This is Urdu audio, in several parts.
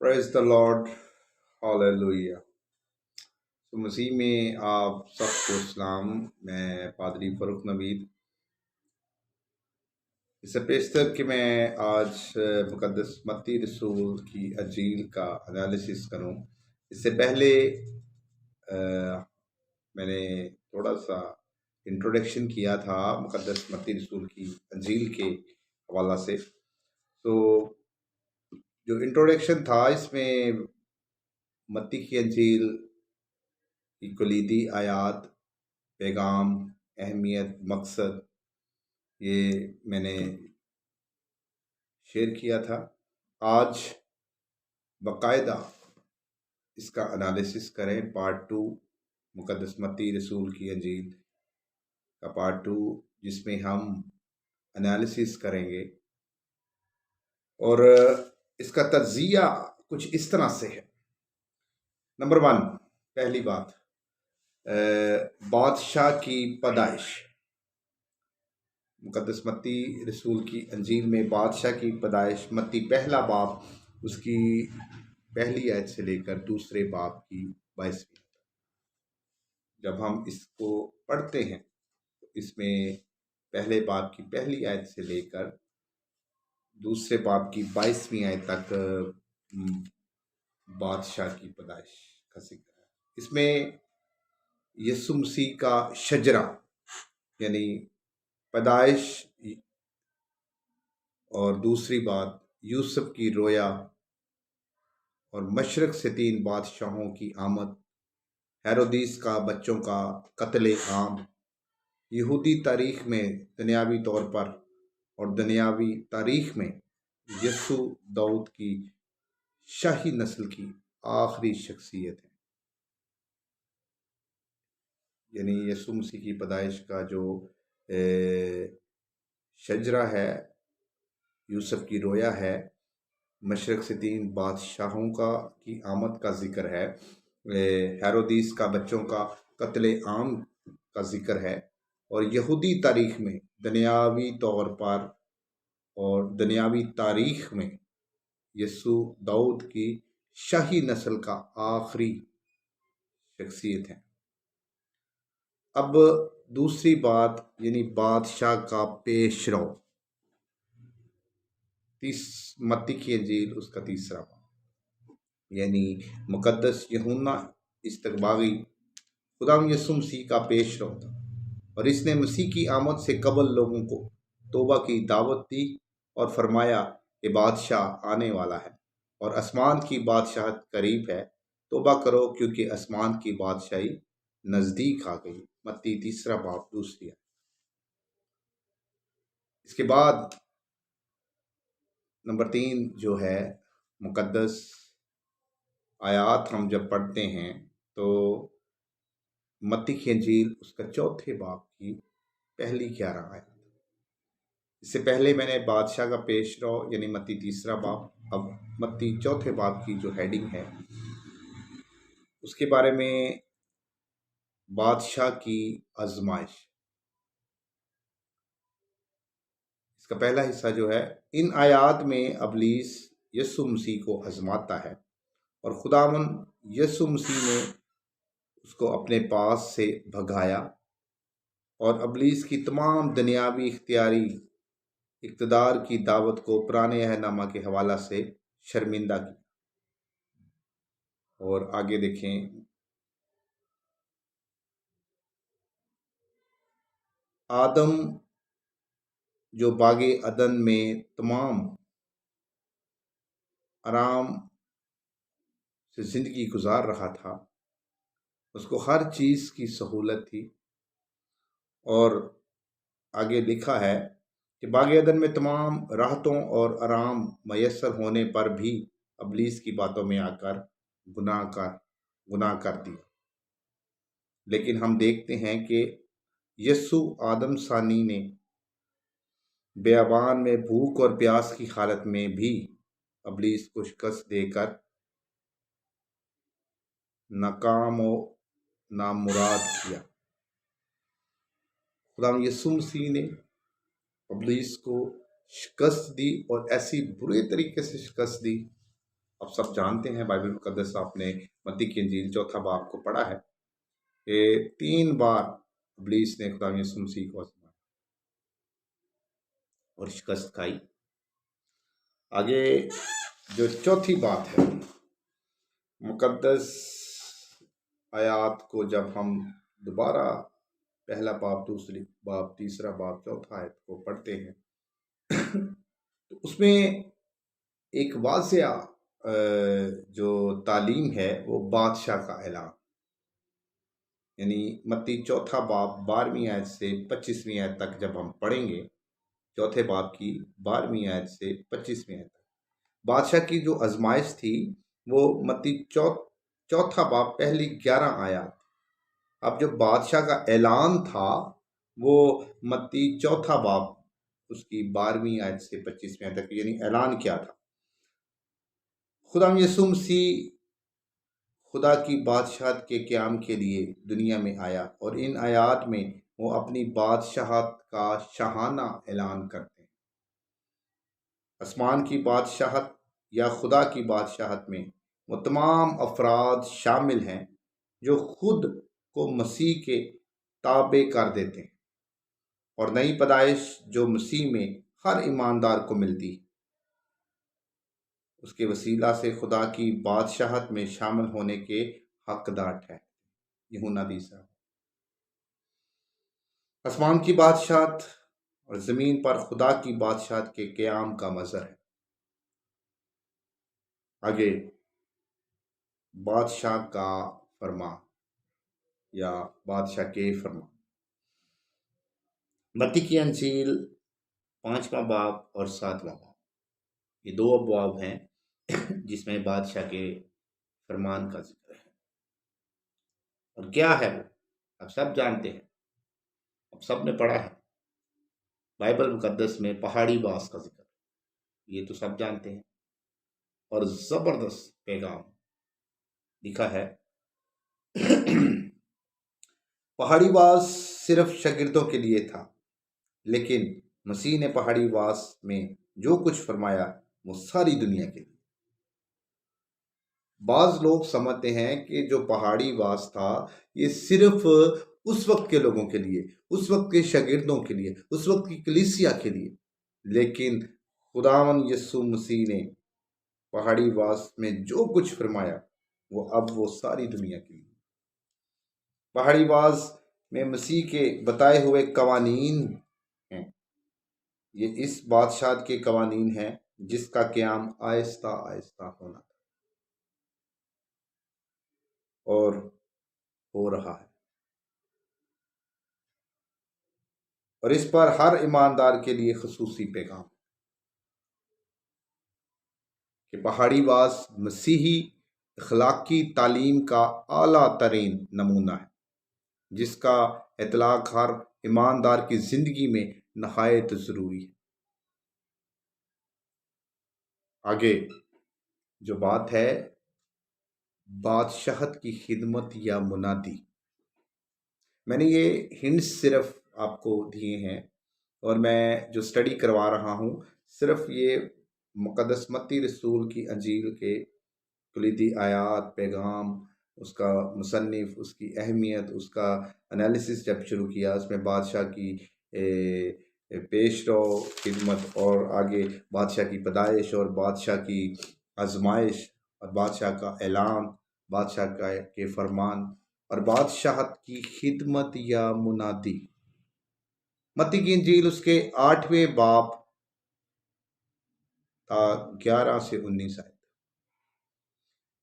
پریز دا لارڈ، ہاللویا۔ تو مسیح میں آپ سب کو اسلام۔ میں پادری فاروق نوید۔ اس سے پیشتر کہ میں آج مقدس متی رسول کی انجیل کا انالیسس کروں، اس سے پہلے میں نے تھوڑا سا انٹروڈکشن کیا تھا مقدس متی رسول کی انجیل کے حوالہ سے۔ تو جو انٹروڈکشن تھا اس میں متی کی انجیل کی کلیدی آیات، پیغام، اہمیت، مقصد، یہ میں نے شیئر کیا تھا۔ آج باقاعدہ اس کا انالیسس کریں، پارٹ 2 مقدس متی رسول کی انجیل کا پارٹ 2، جس میں ہم انالیسس کریں گے اور اس کا تجزیہ کچھ اس طرح سے ہے۔ نمبر 1، پہلی بات، بادشاہ کی پیدائش۔ مقدس متی رسول کی انجیل میں بادشاہ کی پیدائش، متی پہلا باب اس کی پہلی آیت سے لے کر دوسرے باب کی 22ویں۔ جب ہم اس کو پڑھتے ہیں تو اس میں پہلے باب کی پہلی آیت سے لے کر دوسرے باب کی 22ویں آیت تک بادشاہ کی پیدائش کا ذکر ہے۔ اس میں یسوع مسیح کا شجرہ یعنی پیدائش، اور دوسری بات یوسف کی رویا، اور مشرق سے 3 بادشاہوں کی آمد، ہیرودیس کا بچوں کا قتل عام، یہودی تاریخ میں دنیاوی طور پر اور دنیاوی تاریخ میں یسوع داؤد کی شاہی نسل کی آخری شخصیت ہے۔ یعنی یسوع مسیح کی پیدائش کا جو شجرہ ہے، یوسف کی رویا ہے، مشرق سے 3 بادشاہوں کی آمد کا ذکر ہے، ہیرودیس کا بچوں کا قتل عام کا ذکر ہے، اور یہودی تاریخ میں دنیاوی طور پر اور دنیاوی تاریخ میں یسوع داؤد کی شاہی نسل کا آخری شخصیت ہے۔ اب دوسری بات یعنی بادشاہ کا پیش رو، متی کی انجیل اس کا تیسرا باب، یعنی مقدس یوحنا استقباغی خدا یسوع مسیح کا پیش رو تھا، اور اس نے مسیح کی آمد سے قبل لوگوں کو توبہ کی دعوت دی اور فرمایا کہ بادشاہ آنے والا ہے اور آسمان کی بادشاہت قریب ہے، توبہ کرو کیونکہ آسمان کی بادشاہی نزدیک آ گئی۔ متی تیسرا باب دوسری ہے۔ اس کے بعد نمبر 3 جو ہے مقدس آیات ہم جب پڑھتے ہیں تو متی کی انجیل اس کا چوتھے باب کی پہلی 11 آیت۔ اس سے پہلے میں نے بادشاہ کا پیش رو یعنی متی تیسرا باب، اب متی چوتھے باب کی جو ہیڈنگ ہے اس کے بارے میں بادشاہ کی آزمائش۔ اس کا پہلا حصہ جو ہے، ان آیات میں ابلیس یسوع مسیح کو آزماتا ہے اور خداوند یسوع مسیح نے اس کو اپنے پاس سے بھگایا اور ابلیس کی تمام دنیاوی اختیاری اقتدار کی دعوت کو پرانے عہد نامہ کے حوالہ سے شرمندہ کیا۔ اور آگے دیکھیں، آدم جو باغ عدن میں تمام آرام سے زندگی گزار رہا تھا، اس کو ہر چیز کی سہولت تھی، اور آگے لکھا ہے کہ باغ عدن میں تمام راحتوں اور آرام میسر ہونے پر بھی ابلیس کی باتوں میں آ کر گناہ کر دیا۔ لیکن ہم دیکھتے ہیں کہ یسوع آدم ثانی نے بیابان میں بھوک اور پیاس کی حالت میں بھی ابلیس کو شکست دے کر ناکام و نامراد کیا۔ خدا یسوع مسیح نے ابلیس کو شکست دی، اور ایسی برے طریقے سے شکست دی اب سب جانتے ہیں، بائبل مقدس آپ نے متی کی انجیل 4 باب کو پڑھا ہے کہ 3 بار ابلیس نے خدا یسوع مسیح کو آزمایا اور شکست کھائی۔ آگے جو چوتھی بات ہے، مقدس آیات کو جب ہم دوبارہ پہلا باب، دوسری باب، تیسرا باب، چوتھا آیت کو پڑھتے ہیں تو اس میں ایک واضح جو تعلیم ہے وہ بادشاہ کا اعلان، یعنی متی 4 باب 12ویں آیت سے 25ویں آیت تک جب ہم پڑھیں گے، چوتھے باب کی 12ویں آیت سے 25ویں آیت تک بادشاہ کی جو آزمائش تھی وہ متی 4 باب پہلی 11 آیات۔ اب جو بادشاہ کا اعلان تھا وہ متی 4 باب اس کی 12ویں آیت سے 25ویں آیت تک، یعنی اعلان کیا تھا؟ خدا یسوع مسیح خدا کی بادشاہت کے قیام کے لیے دنیا میں آیا، اور ان آیات میں وہ اپنی بادشاہت کا شاہانہ اعلان کرتے ہیں۔ آسمان کی بادشاہت یا خدا کی بادشاہت میں وہ تمام افراد شامل ہیں جو خود کو مسیح کے تابع کر دیتے ہیں، اور نئی پیدائش جو مسیح میں ہر ایماندار کو ملتی ہے، اس کے وسیلہ سے خدا کی بادشاہت میں شامل ہونے کے حقدار ٹھہرتے ہیں۔ یہونا 20۔ آسمان کی بادشاہت اور زمین پر خدا کی بادشاہت کے قیام کا مظہر ہے۔ آگے بادشاہ کا فرمان یا بادشاہ کے فرمان، متی کی انجیل 5واں باب اور 7واں باب، یہ 2 ابواب ہیں جس میں بادشاہ کے فرمان کا ذکر ہے۔ اور کیا ہے وہ اب سب جانتے ہیں، اب سب نے پڑھا ہے بائبل مقدس میں پہاڑی باز کا ذکر، یہ تو سب جانتے ہیں، اور زبردست پیغام لکھا ہے۔ پہاڑی باز صرف شاگردوں کے لیے تھا، لیکن مسیح نے پہاڑی باز میں جو کچھ فرمایا وہ ساری دنیا کے لیے۔ بعض لوگ سمجھتے ہیں کہ جو پہاڑی باز تھا یہ صرف اس وقت کے لوگوں کے لیے، اس وقت کے شاگردوں کے لیے، اس وقت کی کلیسیا کے لیے، لیکن خداوند یسوع مسیح نے پہاڑی باز میں جو کچھ فرمایا وہ ساری دنیا کے لیے۔ پہاڑی باز میں مسیح کے بتائے ہوئے قوانین ہیں، یہ اس بادشاہت کے قوانین ہیں جس کا قیام آہستہ آہستہ ہونا تھا اور ہو رہا ہے، اور اس پر ہر ایماندار کے لیے خصوصی پیغام کہ پہاڑی باز مسیحی اخلاقی تعلیم کا اعلیٰ ترین نمونہ ہے، جس کا اطلاق ہر ایماندار کی زندگی میں نہایت ضروری ہے۔ آگے جو بات ہے بادشاہت کی خدمت یا منادی، میں نے یہ ہنٹس صرف آپ کو دیے ہیں، اور میں جو سٹڈی کروا رہا ہوں صرف یہ مقدس متی رسول کی انجیل کے کلیدی آیات، پیغام، اس کا مصنف، اس کی اہمیت، اس کا انالیسس جب شروع کیا، اس میں بادشاہ کی پیش رو خدمت، اور آگے بادشاہ کی پیدائش اور بادشاہ کی آزمائش اور بادشاہ کا اعلان، بادشاہ کے فرمان اور بادشاہت کی خدمت یا منادی۔ متی کی انجیل اس کے 8ویں باب تا 11 سے 19 آئے،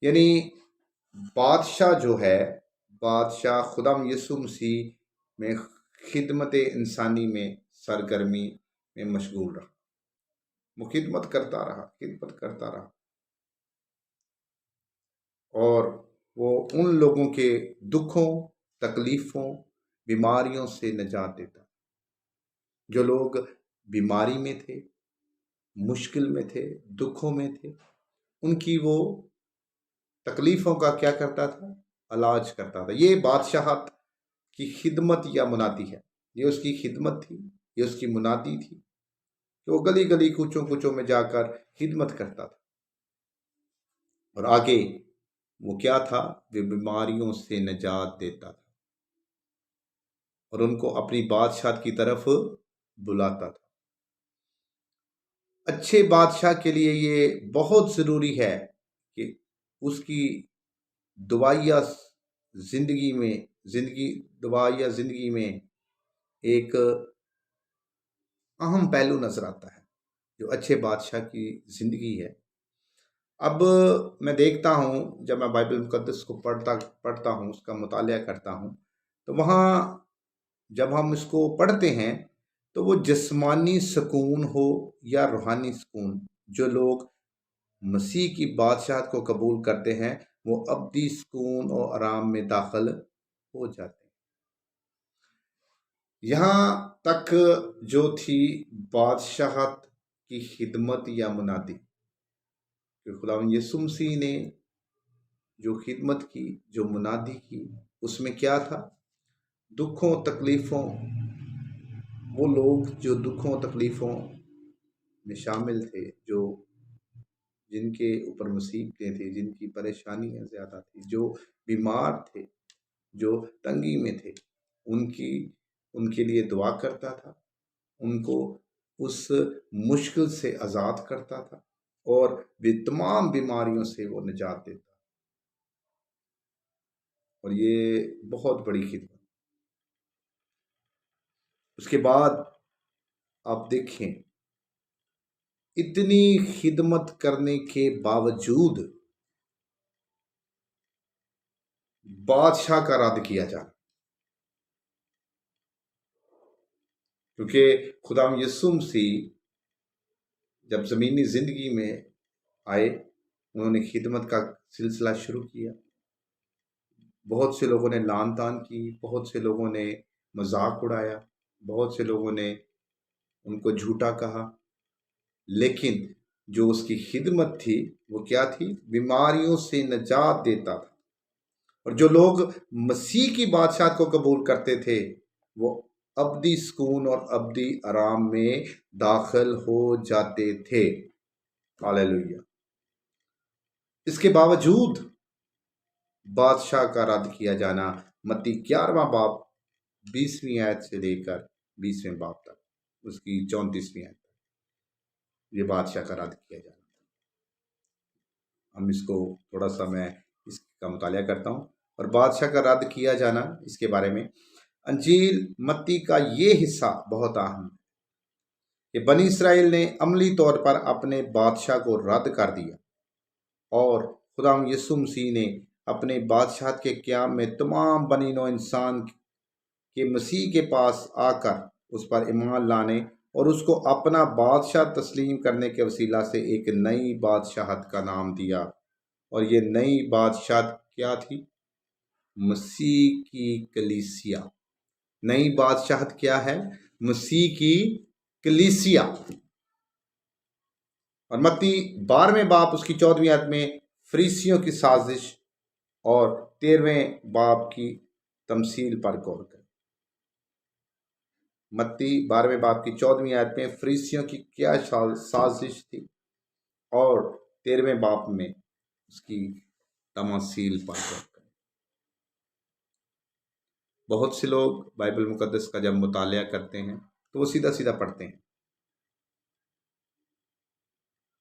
یعنی بادشاہ جو ہے، بادشاہ خدا یسوع مسیح میں خدمت انسانی میں سرگرمی میں مشغول رہا، وہ خدمت کرتا رہا، اور وہ ان لوگوں کے دکھوں، تکلیفوں، بیماریوں سے نجات دیتا، جو لوگ بیماری میں تھے، مشکل میں تھے، دکھوں میں تھے، ان کی وہ تکلیفوں کا کیا کرتا تھا؟ علاج کرتا تھا۔ یہ بادشاہت کی خدمت یا منادی ہے، یہ اس کی خدمت تھی، یہ اس کی منادی تھی کہ وہ گلی گلی کوچوں کوچوں میں جا کر خدمت کرتا تھا۔ اور آگے وہ کیا تھا؟ وہ بیماریوں سے نجات دیتا تھا اور ان کو اپنی بادشاہت کی طرف بلاتا تھا۔ اچھے بادشاہ کے لیے یہ بہت ضروری ہے کہ اس کی دعائیہ زندگی میں ایک اہم پہلو نظر آتا ہے جو اچھے بادشاہ کی زندگی ہے۔ اب میں دیکھتا ہوں، جب میں بائبل مقدس کو پڑھتا ہوں، اس کا مطالعہ کرتا ہوں، تو وہاں جب ہم اس کو پڑھتے ہیں تو وہ جسمانی سکون ہو یا روحانی سکون، جو لوگ مسیح کی بادشاہت کو قبول کرتے ہیں وہ ابدی سکون اور آرام میں داخل ہو جاتے ہیں۔ یہاں تک جو تھی بادشاہت کی خدمت یا منادی، کہ خداوند یسوع مسیح نے جو خدمت کی، جو منادی کی، اس میں کیا تھا؟ دکھوں تکلیفوں، وہ لوگ جو دکھوں تکلیفوں میں شامل تھے، جن کے اوپر مصیبتیں تھیں، جن کی پریشانیاں زیادہ تھیں، جو بیمار تھے، جو تنگی میں تھے، ان کے لیے دعا کرتا تھا، ان کو اس مشکل سے آزاد کرتا تھا اور بھی تمام بیماریوں سے وہ نجات دیتا۔ اور یہ بہت بڑی خدمت۔ اس کے بعد آپ دیکھیں، اتنی خدمت کرنے کے باوجود بادشاہ کا رد کیا جانا، کیونکہ خداوند یسوع مسیح جب زمینی زندگی میں آئے، انہوں نے خدمت کا سلسلہ شروع کیا۔ بہت سے لوگوں نے لعن طعن کی، بہت سے لوگوں نے مذاق اڑایا، بہت سے لوگوں نے ان کو جھوٹا کہا، لیکن جو اس کی خدمت تھی وہ کیا تھی؟ بیماریوں سے نجات دیتا تھا۔ اور جو لوگ مسیح کی بادشاہت کو قبول کرتے تھے وہ ابدی سکون اور ابدی آرام میں داخل ہو جاتے تھے۔ ہاللیلویہ۔ اس کے باوجود بادشاہ کا رد کیا جانا، متی 11واں باب 20ویں آیت سے لے کر 20ویں باب تک، اس کی 34ویں آیت تک، یہ بادشاہ کا رد کیا جانا۔ ہم اس کو تھوڑا سا میں اس کا مطالعہ کرتا ہوں۔ اور بادشاہ کا رد کیا جانا، اس کے بارے میں انجیل متی کا یہ حصہ بہت اہم ہے کہ بنی اسرائیل نے عملی طور پر اپنے بادشاہ کو رد کر دیا، اور خداوند یسوع مسیح نے اپنے بادشاہت کے قیام میں تمام بنی نوع انسان کے مسیح کے پاس آ کر اس پر ایمان لانے اور اس کو اپنا بادشاہ تسلیم کرنے کے وسیلہ سے ایک نئی بادشاہت کا نام دیا۔ اور یہ نئی بادشاہت کیا تھی؟ مسیح کی کلیسیا۔ نئی بادشاہت کیا ہے؟ مسیح کی کلیسیا۔ اور متی 12ویں باب اس کی 14ویں آیت میں فریسیوں کی سازش اور 13ویں باب کی تمثیل پر غور کریں۔ متی 12ویں باب کی 14ویں آیت میں فریسیوں کی کیا سازش تھی، اور 13ویں باب میں اس کی تمثیل پر غور کریں۔ بہت سے لوگ بائبل مقدس کا جب مطالعہ کرتے ہیں تو وہ سیدھا سیدھا پڑھتے ہیں۔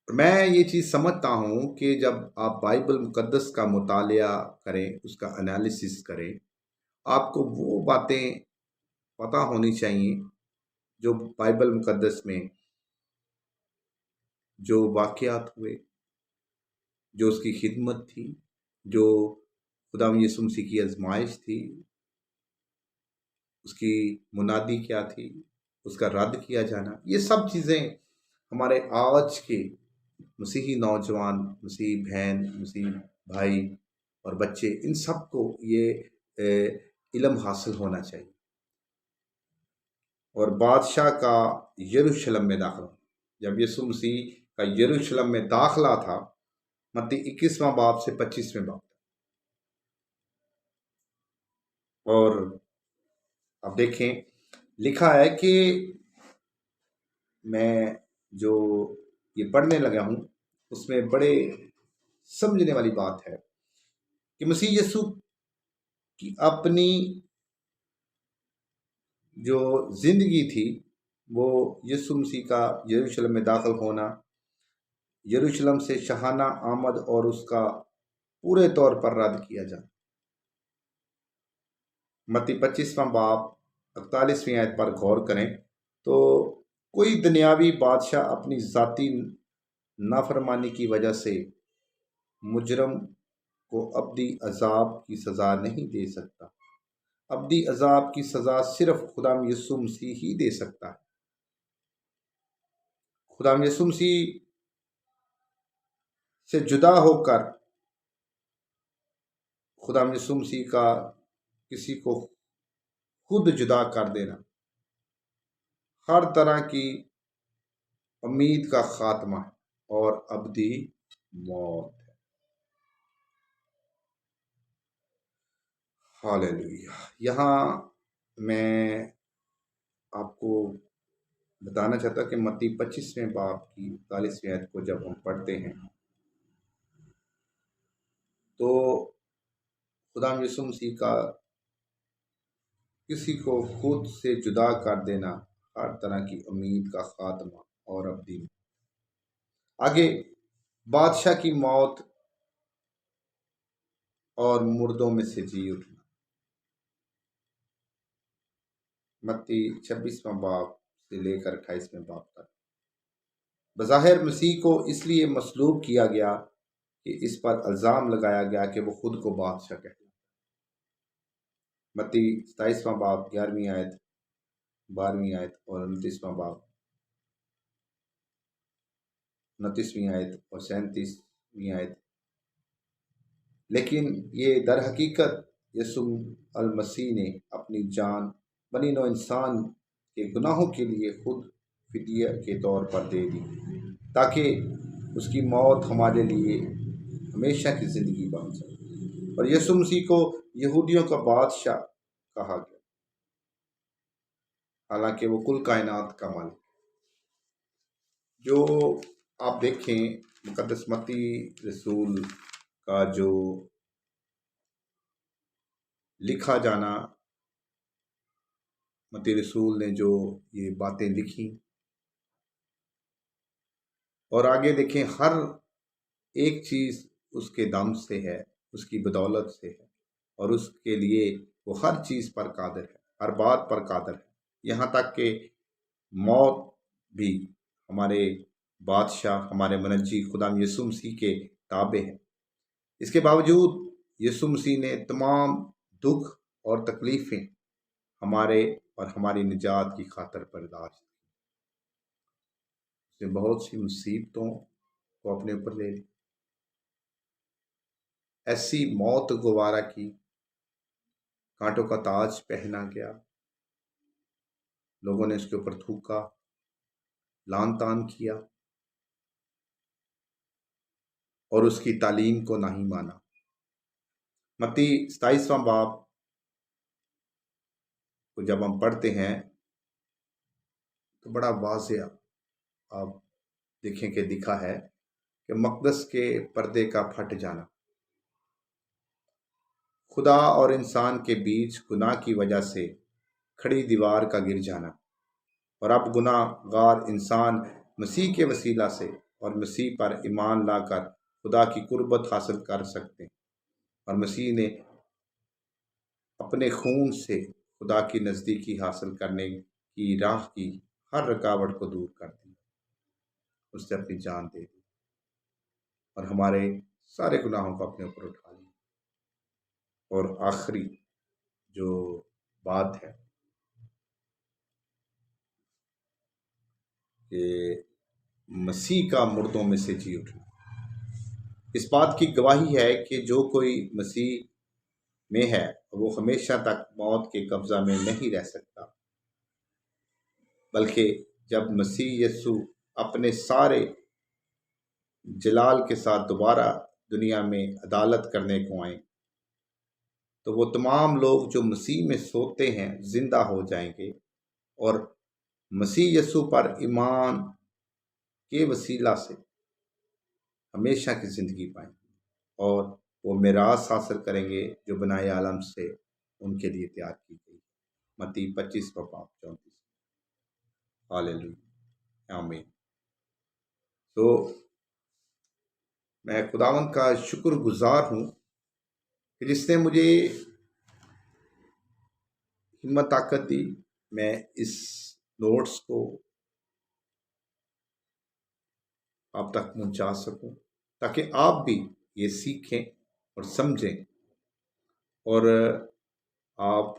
میں یہ چیز سمجھتا ہوں کہ جب آپ بائبل مقدس کا مطالعہ کریں، اس کا انالیسس کریں، آپ کو وہ باتیں پتہ ہونی چاہیے جو بائبل مقدس میں جو واقعات ہوئے، جو اس کی خدمت تھی، جو خداوند یسوع مسیح کی آزمائش تھی، اس کی منادی کیا تھی، اس کا رد کیا جانا، یہ سب چیزیں ہمارے آج کے مسیحی نوجوان، مسیحی بہن، مسیحی بھائی اور بچے، ان سب کو یہ علم حاصل ہونا چاہیے۔ اور بادشاہ کا یروشلم میں داخلہ، جب یسوع مسیح کا یروشلم میں داخلہ تھا، متی 21واں باب سے 25ویں باب تک، اور اب دیکھیں لکھا ہے کہ میں جو یہ پڑھنے لگا ہوں اس میں بڑے سمجھنے والی بات ہے کہ مسیح یسوع کی اپنی جو زندگی تھی وہ یسوع مسیح کا یروشلم میں داخل ہونا، یروشلم سے شاہانہ آمد اور اس کا پورے طور پر رد کیا جانا۔ متی 25واں باب 41ویں آیت پر غور کریں تو کوئی دنیاوی بادشاہ اپنی ذاتی نافرمانی کی وجہ سے مجرم کو ابدی عذاب کی سزا نہیں دے سکتا۔ ابدی عذاب کی سزا صرف خدا یسوع مسیح ہی دے سکتا ہے۔ خدا یسوع مسیح سے جدا ہو کر خدا یسوع مسیح کا کسی کو خود جدا کر دینا ہر طرح کی امید کا خاتمہ ہے اور ابدی موت ہے۔ ہاللیلویہ۔ یہاں میں آپ کو بتانا چاہتا کہ متی 25ویں باب کی 41ویں آیت کو جب ہم پڑھتے ہیں تو خدا یسوع مسیح کا کسی کو خود سے جدا کر دینا ہر طرح کی امید کا خاتمہ اور ابدی موت۔ آگے بادشاہ کی موت اور مردوں میں سے جی اٹھنا، متی 26واں باب سے لے کر 28ویں باب تک۔ بظاہر مسیح کو اس لیے مصلوب کیا گیا کہ اس پر الزام لگایا گیا کہ وہ خود کو بادشاہ کہتا ہے۔ متی 27واں باب 11ویں آیت 12ویں آیت اور 29واں باب 29ویں آیت اور 37ویں آیت۔ لیکن یہ در حقیقت یسوع المسیح نے اپنی جان بنی نوع انسان کے گناہوں کے لیے خود فدیہ کے طور پر دے دی تاکہ اس کی موت ہمارے لیے ہمیشہ کی زندگی بن جائے۔ اور یسوع مسیح کو یہودیوں کا بادشاہ کہا گیا، حالانکہ وہ کل کائنات کا مالک ہے۔ جو آپ دیکھیں مقدس متی رسول کا جو لکھا جانا، متی رسول نے جو یہ باتیں لکھی اور آگے دیکھیں ہر ایک چیز اس کے دم سے ہے، اس کی بدولت سے ہے اور اس کے لیے وہ ہر چیز پر قادر ہے، ہر بات پر قادر ہے، یہاں تک کہ موت بھی ہمارے بادشاہ ہمارے منجی خدا یسوع مسیح کے تابع ہے۔ اس کے باوجود یسوع مسیح نے تمام دکھ اور تکلیفیں ہمارے اور ہماری نجات کی خاطر برداشت کی۔ اس نے بہت سی مصیبتوں کو اپنے اوپر لے لی، ایسی موت گوارا کی، کانٹوں کا تاج پہنا گیا، لوگوں نے اس کے اوپر تھوکا، لان تان کیا اور اس کی تعلیم کو نہیں مانا۔ متی 27واں باب کو جب ہم پڑھتے ہیں تو بڑا واضح آپ دیکھیں کہ لکھا ہے کہ مقدس کے پردے کا پھٹ جانا، خدا اور انسان کے بیچ گناہ کی وجہ سے کھڑی دیوار کا گر جانا، اور اب گناہ گار انسان مسیح کے وسیلہ سے اور مسیح پر ایمان لا کر خدا کی قربت حاصل کر سکتے ہیں، اور مسیح نے اپنے خون سے خدا کی نزدیکی حاصل کرنے کی راہ کی ہر رکاوٹ کو دور کر دی، اس نے اپنی جان دے دی اور ہمارے سارے گناہوں کو اپنے اوپر اٹھا لیا۔ اور آخری جو بات ہے کہ مسیح کا مردوں میں سے جی اٹھنا، اس بات کی گواہی ہے کہ جو کوئی مسیح میں ہے وہ ہمیشہ تک موت کے قبضہ میں نہیں رہ سکتا، بلکہ جب مسیح یسوع اپنے سارے جلال کے ساتھ دوبارہ دنیا میں عدالت کرنے کو آئیں تو وہ تمام لوگ جو مسیح میں سوتے ہیں زندہ ہو جائیں گے اور مسیح یسوع پر ایمان کے وسیلہ سے ہمیشہ کی زندگی پائیں گے۔ میراث حاصل کریں گے جو بنائے عالم سے ان کے لیے تیار کی گئی۔ متی 25 باب 34۔ ہاللیلویہ، آمین۔ تو میں خداوند کا شکر گزار ہوں کہ جس نے مجھے ہمت طاقت دی میں اس نوٹس کو آپ تک پہنچا سکوں، تاکہ آپ بھی یہ سیکھیں اور سمجھیں، اور آپ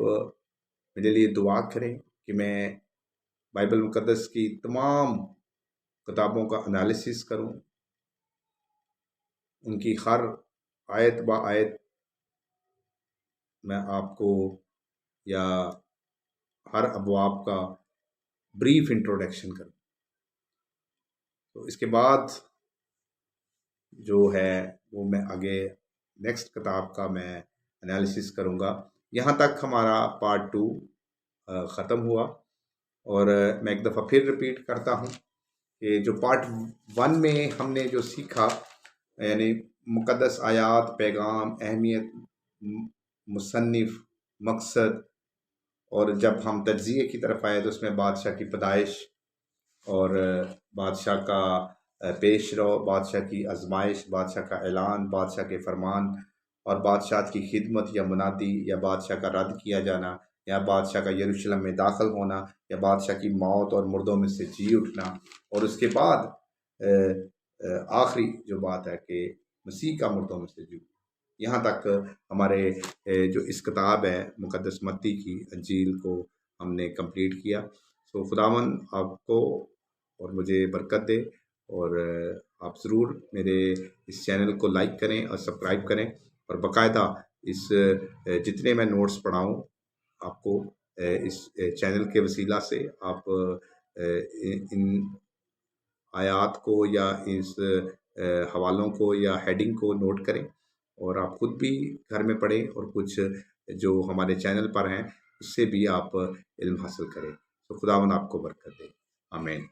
میرے لیے دعا کریں کہ میں بائبل مقدس کی تمام کتابوں کا انالیسس کروں، ان کی ہر آیت با آیت میں آپ کو یا ہر ابواب کا بریف انٹروڈکشن کروں۔ تو اس کے بعد جو ہے وہ میں آگے نیکسٹ کتاب کا میں انالیسس کروں گا۔ یہاں تک ہمارا پارٹ 2 ختم ہوا، اور میں ایک دفعہ پھر رپیٹ کرتا ہوں کہ جو پارٹ 1 میں ہم نے جو سیکھا، یعنی مقدس آیات، پیغام، اہمیت، مصنف، مقصد، اور جب ہم تجزیے کی طرف آئے تو اس میں بادشاہ کی پیدائش اور بادشاہ کا پیش رو، بادشاہ کی آزمائش، بادشاہ کا اعلان، بادشاہ کے فرمان، اور بادشاہ کی خدمت یا منادی، یا بادشاہ کا رد کیا جانا، یا بادشاہ کا یروشلم میں داخل ہونا، یا بادشاہ کی موت اور مردوں میں سے جی اٹھنا، اور اس کے بعد آخری جو بات ہے کہ مسیح کا مردوں میں سے جی اٹھنا۔ یہاں تک ہمارے جو اس کتاب ہے مقدس متی کی انجیل کو ہم نے کمپلیٹ کیا۔ تو خداوند آپ کو اور مجھے برکت دے، اور آپ ضرور میرے اس چینل کو لائک کریں اور سبسکرائب کریں، اور باقاعدہ اس جتنے میں نوٹس پڑھاؤں آپ کو اس چینل کے وسیلہ سے آپ ان آیات کو یا اس حوالوں کو یا ہیڈنگ کو نوٹ کریں، اور آپ خود بھی گھر میں پڑھیں، اور کچھ جو ہمارے چینل پر ہیں اس سے بھی آپ علم حاصل کریں۔ تو خداوند آپ کو برکت دے، آمین۔